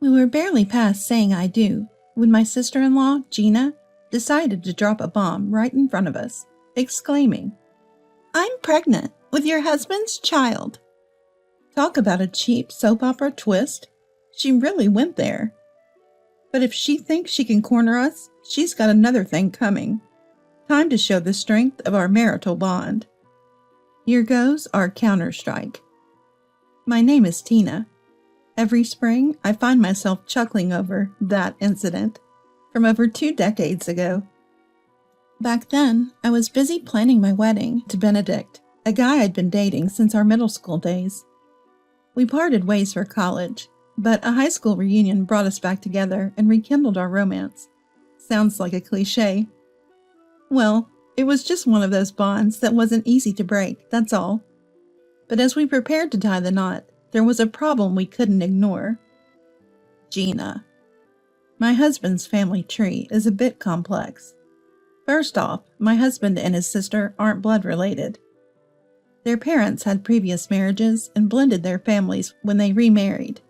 We were barely past saying I do when my sister-in-law, Gina, decided to drop a bomb right in front of us, exclaiming, "I'm pregnant with your husband's child." Talk about a cheap soap opera twist. She really went there. But if she thinks she can corner us, she's got another thing coming. Time to show the strength of our marital bond. Here goes our counter-strike. My name is Tina. Every spring, I find myself chuckling over that incident from over 2 decades ago. Back then, I was busy planning my wedding to Benedict, a guy I'd been dating since our middle school days. We parted ways for college, but a high school reunion brought us back together and rekindled our romance. Sounds like a cliché. Well, it was just one of those bonds that wasn't easy to break, that's all. But as we prepared to tie the knot, there was a problem we couldn't ignore. Gina. My husband's family tree is a bit complex. First off, my husband and his sister aren't blood related. Their parents had previous marriages and blended their families when they remarried.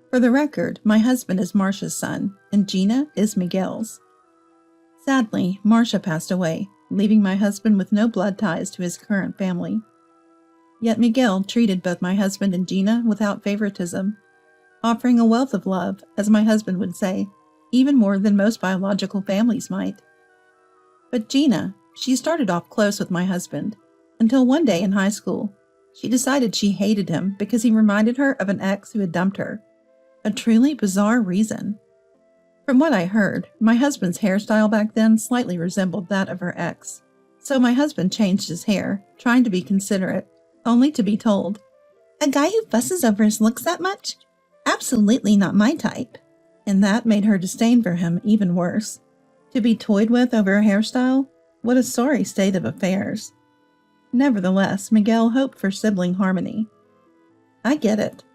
For the record, my husband is Marcia's son, and Gina is Miguel's. Sadly, Marcia passed away, leaving my husband with no blood ties to his current family. Yet Miguel treated both my husband and Gina without favoritism, offering a wealth of love, as my husband would say, even more than most biological families might. But Gina, she started off close with my husband, until one day in high school, she decided she hated him because he reminded her of an ex who had dumped her. A truly bizarre reason. From what I heard, my husband's hairstyle back then slightly resembled that of her ex. So my husband changed his hair, trying to be considerate, only to be told, "A guy who fusses over his looks that much? Absolutely not my type." And that made her disdain for him even worse. To be toyed with over a hairstyle? What a sorry state of affairs. Nevertheless, Miguel hoped for sibling harmony. I get it.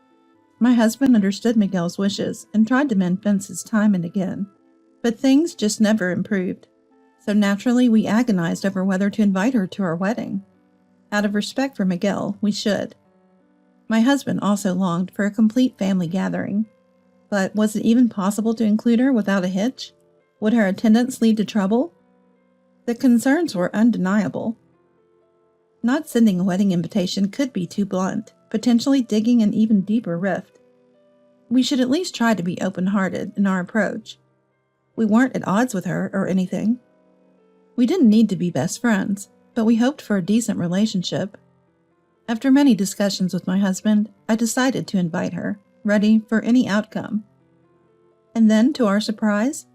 My husband understood Miguel's wishes and tried to mend fences time and again, but things just never improved. So naturally, we agonized over whether to invite her to our wedding. Out of respect for Miguel, we should. My husband also longed for a complete family gathering. But was it even possible to include her without a hitch? Would her attendance lead to trouble? The concerns were undeniable. Not sending a wedding invitation could be too blunt, potentially digging an even deeper rift. We should at least try to be open-hearted in our approach. We weren't at odds with her or anything. We didn't need to be best friends, but we hoped for a decent relationship. After many discussions with my husband, I decided to invite her, ready for any outcome. And then, to our surprise,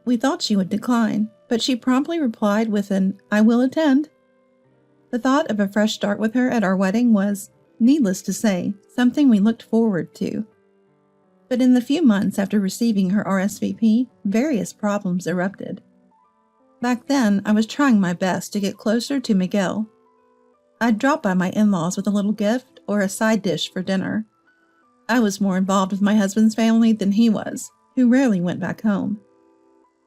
we thought she would decline, but she promptly replied with an "I will attend." The thought of a fresh start with her at our wedding was, needless to say, something we looked forward to. But in the few months after receiving her RSVP, various problems erupted. Back then, I was trying my best to get closer to Miguel. I'd drop by my in-laws with a little gift or a side dish for dinner. I was more involved with my husband's family than he was, who rarely went back home.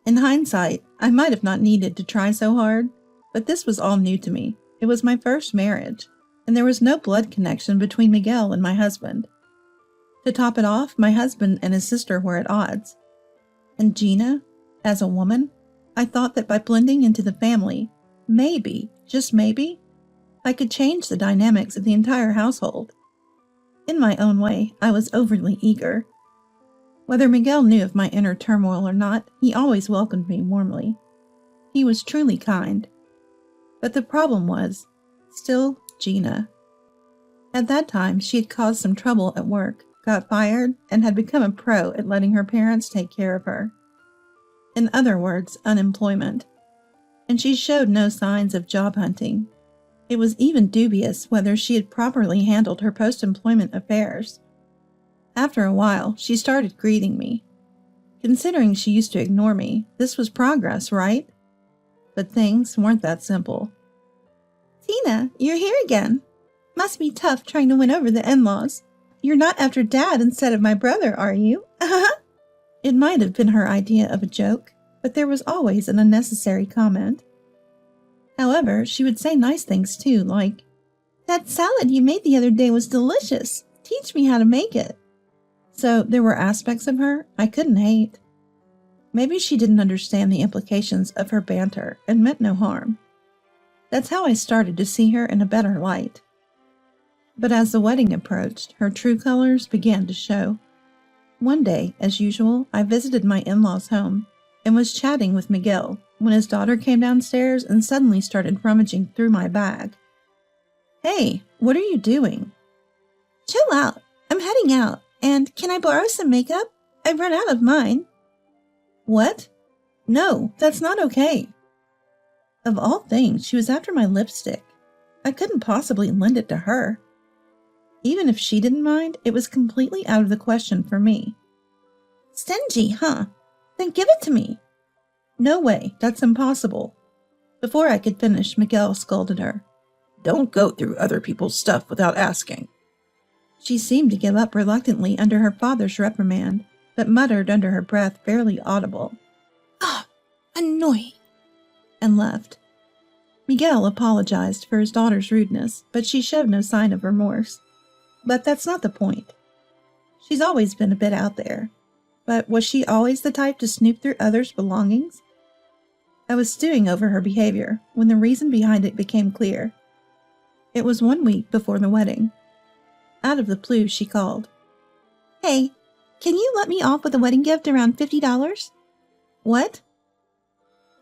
In hindsight, I might have not needed to try so hard, but this was all new to me. It was my first marriage, and there was no blood connection between Miguel and my husband. To top it off, my husband and his sister were at odds. And Gina, as a woman, I thought that by blending into the family, maybe, just maybe, I could change the dynamics of the entire household. In my own way, I was overly eager. Whether Miguel knew of my inner turmoil or not, he always welcomed me warmly. He was truly kind. But the problem was, still Gina. At that time, she had caused some trouble at work, got fired, and had become a pro at letting her parents take care of her. In other words, unemployment. And she showed no signs of job hunting. It was even dubious whether she had properly handled her post-employment affairs. After a while, she started greeting me. Considering she used to ignore me, this was progress, right? But things weren't that simple. "Tina, you're here again. Must be tough trying to win over the in-laws. You're not after Dad instead of my brother, are you?" It might have been her idea of a joke, but there was always an unnecessary comment. However, she would say nice things too, like, "That salad you made the other day was delicious. Teach me how to make it." So there were aspects of her I couldn't hate. Maybe she didn't understand the implications of her banter and meant no harm. That's how I started to see her in a better light. But as the wedding approached, her true colors began to show. One day, as usual, I visited my in-laws' home and was chatting with Miguel when his daughter came downstairs and suddenly started rummaging through my bag. "Hey, what are you doing?" "Chill out. I'm heading out. And can I borrow some makeup? I've run out of mine." "What? No, that's not okay." Of all things, she was after my lipstick. I couldn't possibly lend it to her. Even if she didn't mind, it was completely out of the question for me. "Stingy, huh? Then give it to me." "No way, that's impossible." Before I could finish, Miguel scolded her. "Don't go through other people's stuff without asking." She seemed to give up reluctantly under her father's reprimand, but muttered under her breath, barely audible, "Ah, annoying," and left. Miguel apologized for his daughter's rudeness, but she showed no sign of remorse. But that's not the point. She's always been a bit out there. But was she always the type to snoop through others' belongings? I was stewing over her behavior when the reason behind it became clear. It was 1 week before the wedding. Out of the blue, she called. "Hey, can you let me off with a wedding gift around $50? "What?"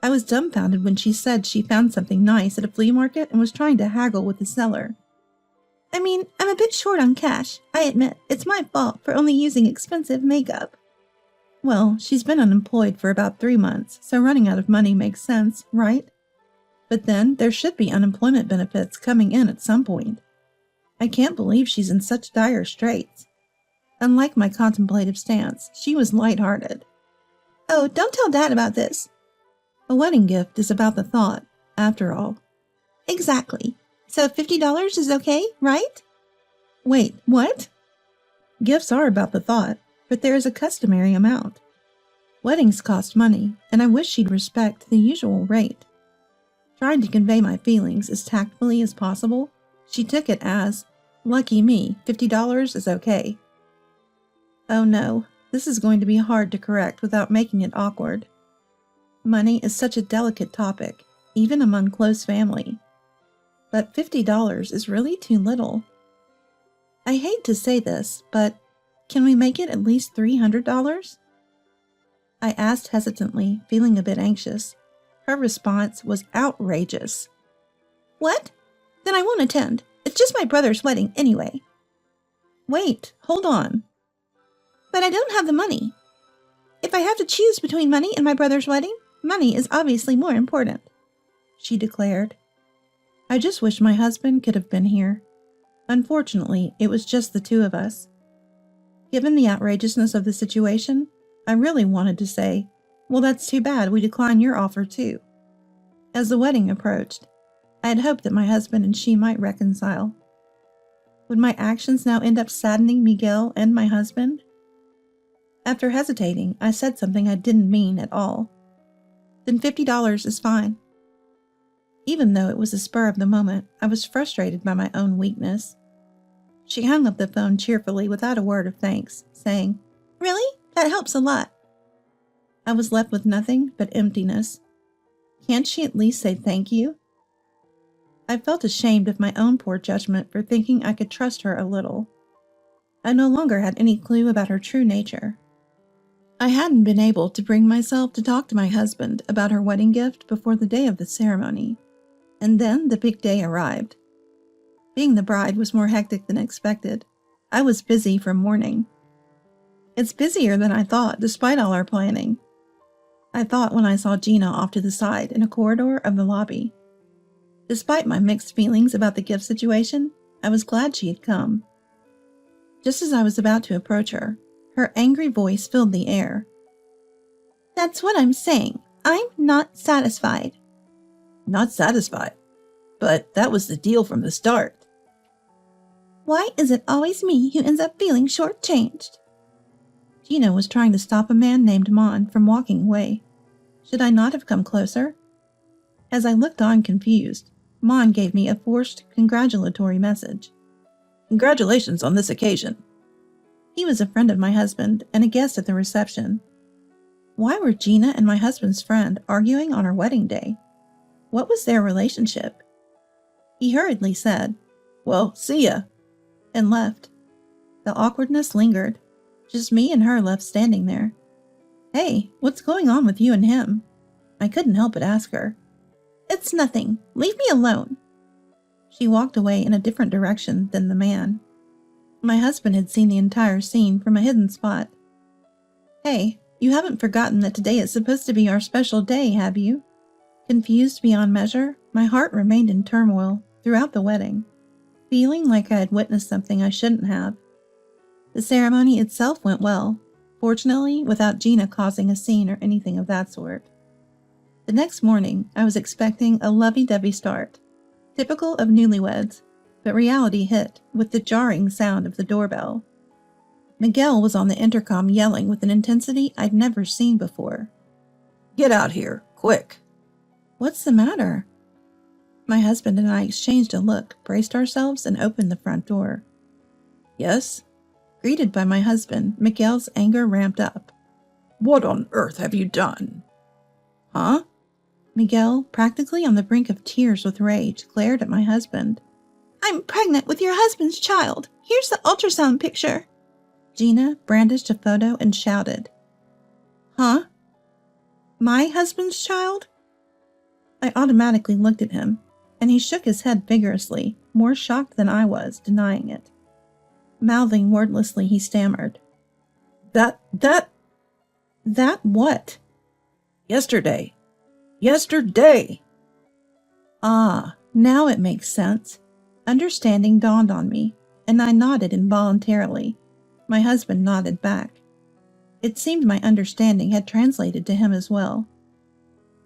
I was dumbfounded when she said she found something nice at a flea market and was trying to haggle with the seller. "I mean, I'm a bit short on cash. I admit, it's my fault for only using expensive makeup." Well, she's been unemployed for about 3 months, so running out of money makes sense, right? But then there should be unemployment benefits coming in at some point. I can't believe she's in such dire straits. Unlike my contemplative stance, she was lighthearted. "Oh, don't tell Dad about this." A wedding gift is about the thought, after all. "Exactly. So $50 is okay, right?" "Wait, what?" Gifts are about the thought, but there is a customary amount. Weddings cost money, and I wish she'd respect the usual rate. Trying to convey my feelings as tactfully as possible, she took it as, "Lucky me, $50 is okay." Oh no, this is going to be hard to correct without making it awkward. Money is such a delicate topic, even among close family. But $50 is really too little. I hate to say this, but can we make it at least $300? I asked hesitantly, feeling a bit anxious. Her response was outrageous. "What? Then I won't attend. It's just my brother's wedding anyway." "Wait, hold on." "But I don't have the money. If I have to choose between money and my brother's wedding, money is obviously more important," she declared. I just wish my husband could have been here. Unfortunately, it was just the two of us. Given the outrageousness of the situation, I really wanted to say, "Well, that's too bad, we decline your offer too." As the wedding approached, I had hoped that my husband and she might reconcile. Would my actions now end up saddening Miguel and my husband? After hesitating, I said something I didn't mean at all. "Then $50 is fine." Even though it was a spur of the moment, I was frustrated by my own weakness. She hung up the phone cheerfully without a word of thanks, saying, "Really? That helps a lot." I was left with nothing but emptiness. Can't she at least say thank you? I felt ashamed of my own poor judgment for thinking I could trust her a little. I no longer had any clue about her true nature. I hadn't been able to bring myself to talk to my husband about her wedding gift before the day of the ceremony. And then the big day arrived. Being the bride was more hectic than expected. I was busy from morning. It's busier than I thought, despite all our planning. I thought when I saw Gina off to the side in a corridor of the lobby. Despite my mixed feelings about the gift situation, I was glad she had come. Just as I was about to approach her, her angry voice filled the air. "That's what I'm saying. I'm not satisfied." "Not satisfied? But that was the deal from the start." "Why is it always me who ends up feeling shortchanged?" Gina was trying to stop a man named Mon from walking away. Should I not have come closer? As I looked on confused, Mon gave me a forced, congratulatory message. "Congratulations on this occasion." He was a friend of my husband and a guest at the reception. Why were Gina and my husband's friend arguing on our wedding day? What was their relationship? He hurriedly said, "Well, see ya," and left. The awkwardness lingered. Just me and her left standing there. "Hey, what's going on with you and him?" I couldn't help but ask her. "It's nothing. Leave me alone." She walked away in a different direction than the man. My husband had seen the entire scene from a hidden spot. "Hey, you haven't forgotten that today is supposed to be our special day, have you?" Confused beyond measure, my heart remained in turmoil throughout the wedding, feeling like I had witnessed something I shouldn't have. The ceremony itself went well, fortunately without Gina causing a scene or anything of that sort. The next morning, I was expecting a lovey-dovey start, typical of newlyweds, but reality hit with the jarring sound of the doorbell. Miguel was on the intercom yelling with an intensity I'd never seen before. "Get out here, quick!" "What's the matter?" My husband and I exchanged a look, braced ourselves, and opened the front door. "Yes?" Greeted by my husband, Miguel's anger ramped up. "What on earth have you done?" "Huh?" Miguel, practically on the brink of tears with rage, glared at my husband. "I'm pregnant with your husband's child. Here's the ultrasound picture." Gina brandished a photo and shouted. "Huh? My husband's child?" I automatically looked at him, and he shook his head vigorously, more shocked than I was, denying it. Mouthing wordlessly, he stammered. That what?" Yesterday. Ah, now it makes sense. Understanding dawned on me, and I nodded involuntarily. My husband nodded back. It seemed my understanding had translated to him as well.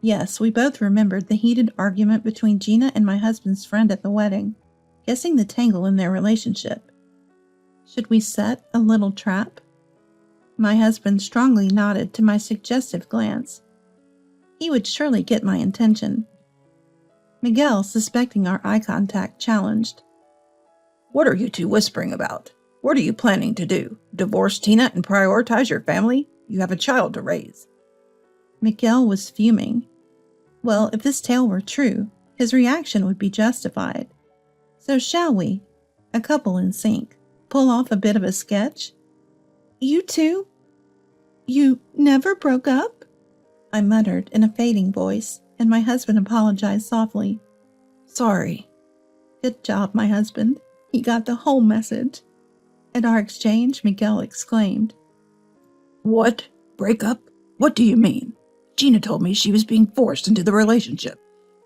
Yes, we both remembered the heated argument between Gina and my husband's friend at the wedding, guessing the tangle in their relationship. Should we set a little trap? My husband strongly nodded to my suggestive glance. He would surely get my attention. Miguel, suspecting our eye contact, challenged. "What are you two whispering about? What are you planning to do? Divorce Tina and prioritize your family? You have a child to raise." Miguel was fuming. Well, if this tale were true, his reaction would be justified. So shall we, a couple in sync, pull off a bit of a sketch? "You two? You never broke up?" I muttered in a fading voice, and my husband apologized softly. "Sorry." "Good job, my husband. He got the whole message." At our exchange, Miguel exclaimed. "What? Break up? What do you mean? Gina told me she was being forced into the relationship.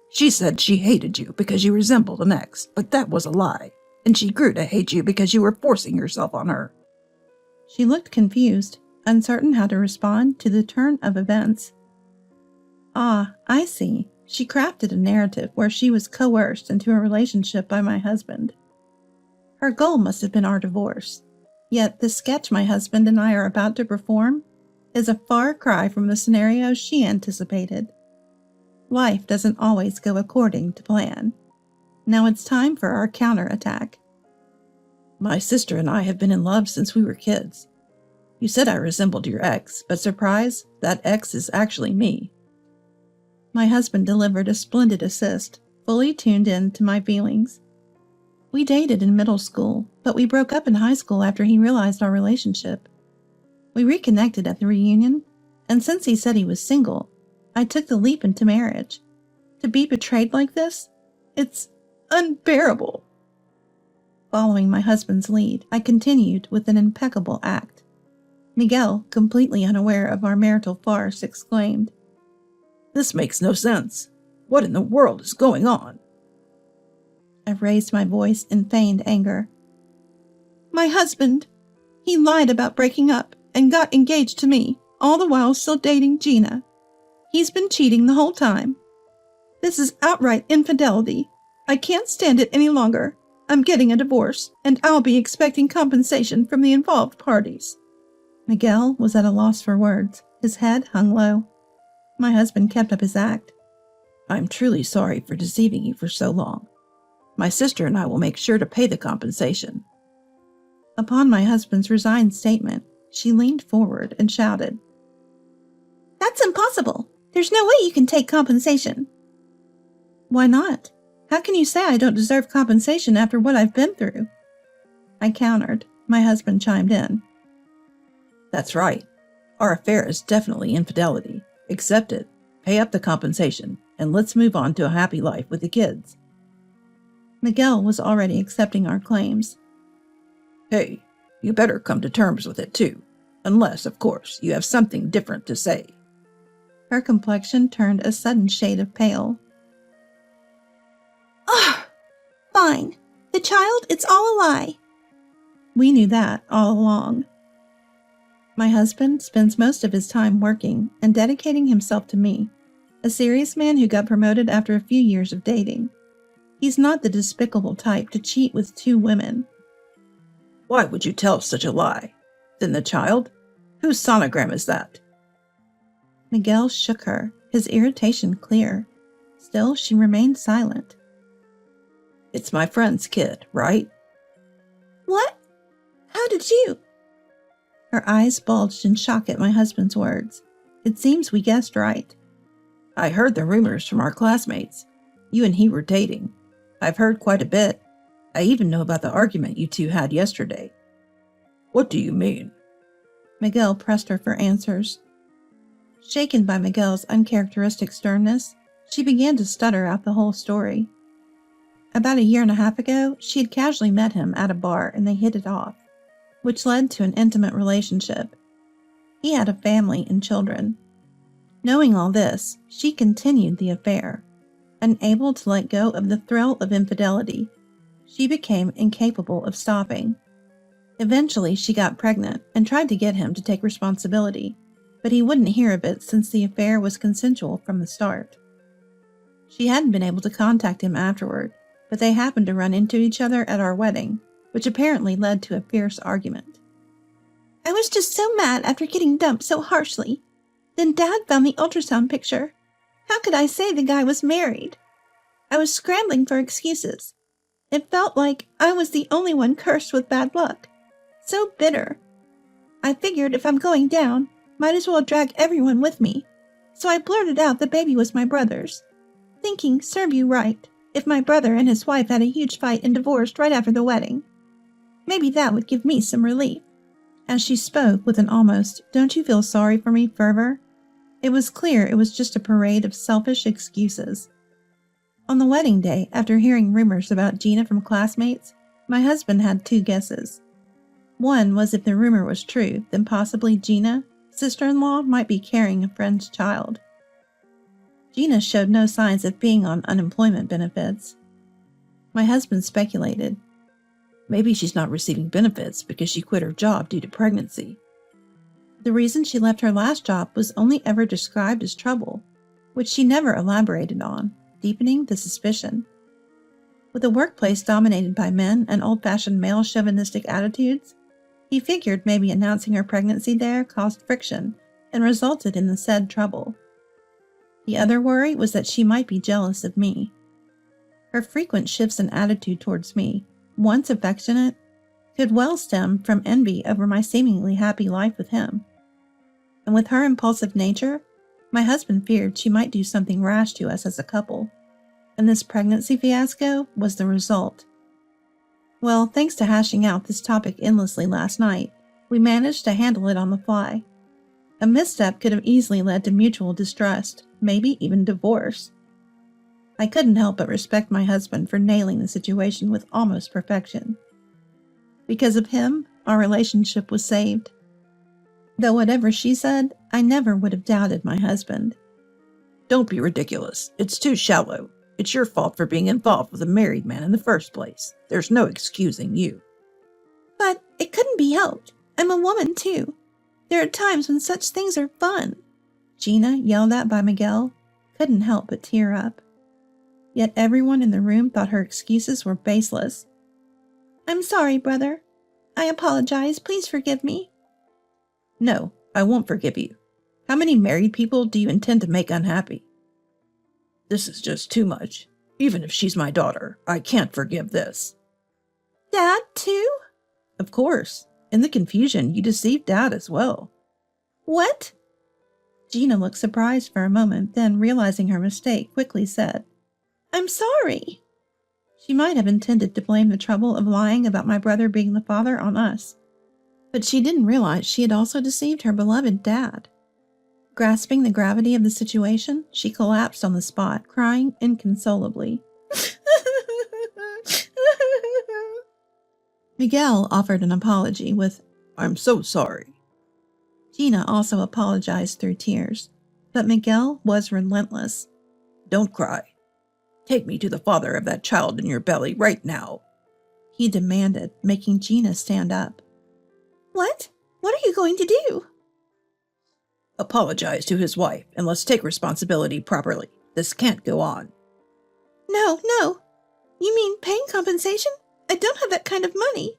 She said she hated you because you resembled an ex, but that was a lie, and she grew to hate you because you were forcing yourself on her." She looked confused, uncertain how to respond to the turn of events. Ah, I see. She crafted a narrative where she was coerced into a relationship by my husband. Her goal must have been our divorce. Yet the sketch my husband and I are about to perform is a far cry from the scenario she anticipated. Life doesn't always go according to plan. Now it's time for our counterattack. "My sister and I have been in love since we were kids. You said I resembled your ex, but surprise, that ex is actually me." My husband delivered a splendid assist, fully tuned in to my feelings. We dated in middle school, but we broke up in high school after he realized our relationship. We reconnected at the reunion, and since he said he was single, I took the leap into marriage. To be betrayed like this? It's unbearable. Following my husband's lead, I continued with an impeccable act. Miguel, completely unaware of our marital farce, exclaimed, "This makes no sense. What in the world is going on?" I raised my voice in feigned anger. "My husband. He lied about breaking up and got engaged to me, all the while still dating Gina. He's been cheating the whole time. This is outright infidelity. I can't stand it any longer. I'm getting a divorce, and I'll be expecting compensation from the involved parties." Miguel was at a loss for words. His head hung low. My husband kept up his act. "I'm truly sorry for deceiving you for so long. My sister and I will make sure to pay the compensation." Upon my husband's resigned statement, she leaned forward and shouted, "That's impossible! There's no way you can take compensation." "Why not? How can you say I don't deserve compensation after what I've been through?" I countered. My husband chimed in. "That's right. Our affair is definitely infidelity. Accept it, pay up the compensation, and let's move on to a happy life with the kids." Miguel was already accepting our claims. "Hey, you better come to terms with it too. Unless, of course, you have something different to say." Her complexion turned a sudden shade of pale. "Ugh! Fine. The child, it's all a lie." We knew that all along. My husband spends most of his time working and dedicating himself to me, a serious man who got promoted after a few years of dating. He's not the despicable type to cheat with 2 women. "Why would you tell such a lie? Then the child? Whose sonogram is that?" Miguel shook her, his irritation clear. Still, she remained silent. "It's my friend's kid, right?" "What? How did you?" Her eyes bulged in shock at my husband's words. It seems we guessed right. "I heard the rumors from our classmates. You and he were dating. I've heard quite a bit. I even know about the argument you two had yesterday." "What do you mean?" Miguel pressed her for answers. Shaken by Miguel's uncharacteristic sternness, she began to stutter out the whole story. About a year and a half ago, she had casually met him at a bar and they hit it off, which led to an intimate relationship. He had a family and children. Knowing all this, she continued the affair. Unable to let go of the thrill of infidelity, she became incapable of stopping. Eventually, she got pregnant and tried to get him to take responsibility, but he wouldn't hear of it since the affair was consensual from the start. She hadn't been able to contact him afterward, but they happened to run into each other at our wedding, which apparently led to a fierce argument. "I was just so mad after getting dumped so harshly. Then Dad found the ultrasound picture. How could I say the guy was married? I was scrambling for excuses. It felt like I was the only one cursed with bad luck. So bitter. I figured if I'm going down, might as well drag everyone with me. So I blurted out the baby was my brother's, thinking serve you right if my brother and his wife had a huge fight and divorced right after the wedding. Maybe that would give me some relief." As she spoke with an almost "don't you feel sorry for me" fervor, it was clear it was just a parade of selfish excuses. On the wedding day, after hearing rumors about Gina from classmates, my husband had 2 guesses. One was if the rumor was true, then possibly Gina, sister-in-law, might be carrying a friend's child. Gina showed no signs of being on unemployment benefits. My husband speculated. "Maybe she's not receiving benefits because she quit her job due to pregnancy." The reason she left her last job was only ever described as trouble, which she never elaborated on, deepening the suspicion. With a workplace dominated by men and old-fashioned male chauvinistic attitudes, he figured maybe announcing her pregnancy there caused friction and resulted in the said trouble. The other worry was that she might be jealous of me. Her frequent shifts in attitude towards me, once affectionate, could well stem from envy over my seemingly happy life with him. And with her impulsive nature, my husband feared she might do something rash to us as a couple, and this pregnancy fiasco was the result. Well, thanks to hashing out this topic endlessly last night, we managed to handle it on the fly. A misstep could have easily led to mutual distrust, maybe even divorce. I couldn't help but respect my husband for nailing the situation with almost perfection. Because of him, our relationship was saved. Though whatever she said, I never would have doubted my husband. "Don't be ridiculous. It's too shallow. It's your fault for being involved with a married man in the first place. There's no excusing you." "But it couldn't be helped. I'm a woman, too. There are times when such things are fun." Gina, yelled at by Miguel, couldn't help but tear up. Yet everyone in the room thought her excuses were baseless. "I'm sorry, brother. I apologize. Please forgive me." "No, I won't forgive you. How many married people do you intend to make unhappy?" "This is just too much. Even if she's my daughter, I can't forgive this." "Dad, too?" Of course. In the confusion, you deceived Dad as well. What? Gina looked surprised for a moment, then, realizing her mistake, quickly said, I'm sorry. She might have intended to blame the trouble of lying about my brother being the father on us, but she didn't realize she had also deceived her beloved dad. Grasping the gravity of the situation, she collapsed on the spot, crying inconsolably. Miguel offered an apology with, I'm so sorry. Gina also apologized through tears, but Miguel was relentless. Don't cry. Take me to the father of that child in your belly right now, he demanded, making Gina stand up. What? What are you going to do? Apologize to his wife, and let's take responsibility properly. This can't go on. No. You mean paying compensation? I don't have that kind of money.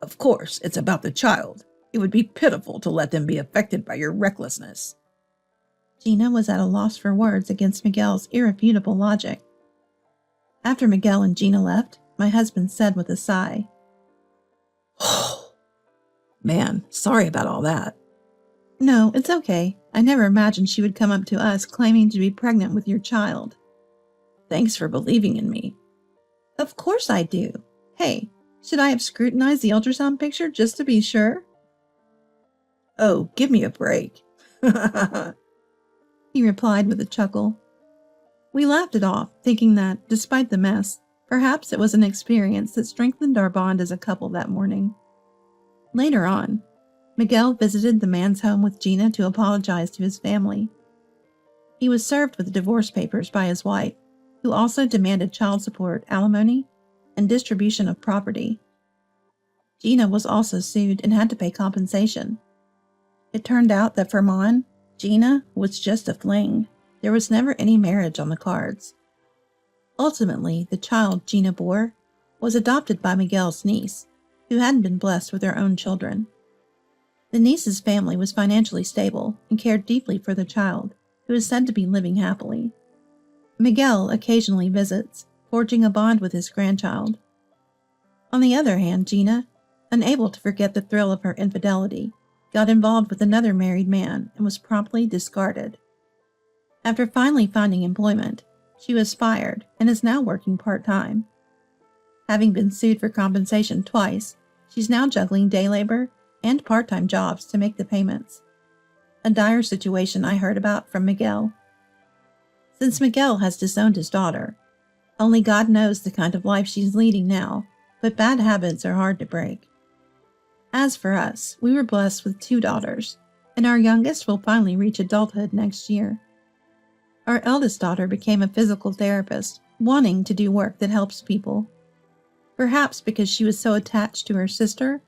Of course, it's about the child. It would be pitiful to let them be affected by your recklessness. Gina was at a loss for words against Miguel's irrefutable logic. After Miguel and Gina left, my husband said with a sigh, Oh, man, sorry about all that. No, it's okay. I never imagined she would come up to us claiming to be pregnant with your child. Thanks for believing in me. Of course I do. Hey, should I have scrutinized the ultrasound picture just to be sure? Oh, give me a break. He replied with a chuckle. We laughed it off, thinking that, despite the mess, perhaps it was an experience that strengthened our bond as a couple that morning. Later on, Miguel visited the man's home with Gina to apologize to his family. He was served with divorce papers by his wife, who also demanded child support, alimony, and distribution of property. Gina was also sued and had to pay compensation. It turned out that for Mon, Gina was just a fling. There was never any marriage on the cards. Ultimately, the child Gina bore was adopted by Miguel's niece, who hadn't been blessed with her own children. The niece's family was financially stable and cared deeply for the child, who is said to be living happily. Miguel occasionally visits, forging a bond with his grandchild. On the other hand, Gina, unable to forget the thrill of her infidelity, got involved with another married man and was promptly discarded. After finally finding employment, she was fired and is now working part-time. Having been sued for compensation twice, she's now juggling day labor and part-time jobs to make the payments. A dire situation I heard about from Miguel. Since Miguel has disowned his daughter, only God knows the kind of life she's leading now, but bad habits are hard to break. As for us, we were blessed with 2 daughters, and our youngest will finally reach adulthood next year. Our eldest daughter became a physical therapist, wanting to do work that helps people. Perhaps because she was so attached to her sister,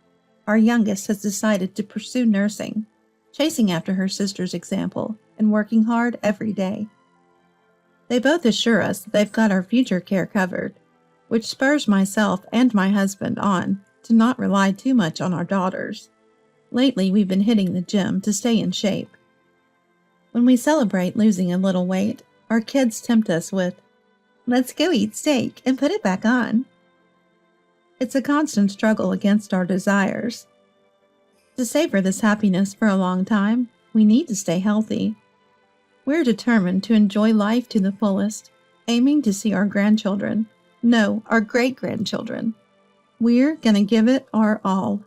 our youngest has decided to pursue nursing, chasing after her sister's example and working hard every day. They both assure us that they've got our future care covered, which spurs myself and my husband on to not rely too much on our daughters. Lately, we've been hitting the gym to stay in shape. When we celebrate losing a little weight, our kids tempt us with, "Let's go eat steak and put it back on." It's a constant struggle against our desires. To savor this happiness for a long time, we need to stay healthy. We're determined to enjoy life to the fullest, aiming to see our grandchildren, no, our great-grandchildren. We're gonna give it our all.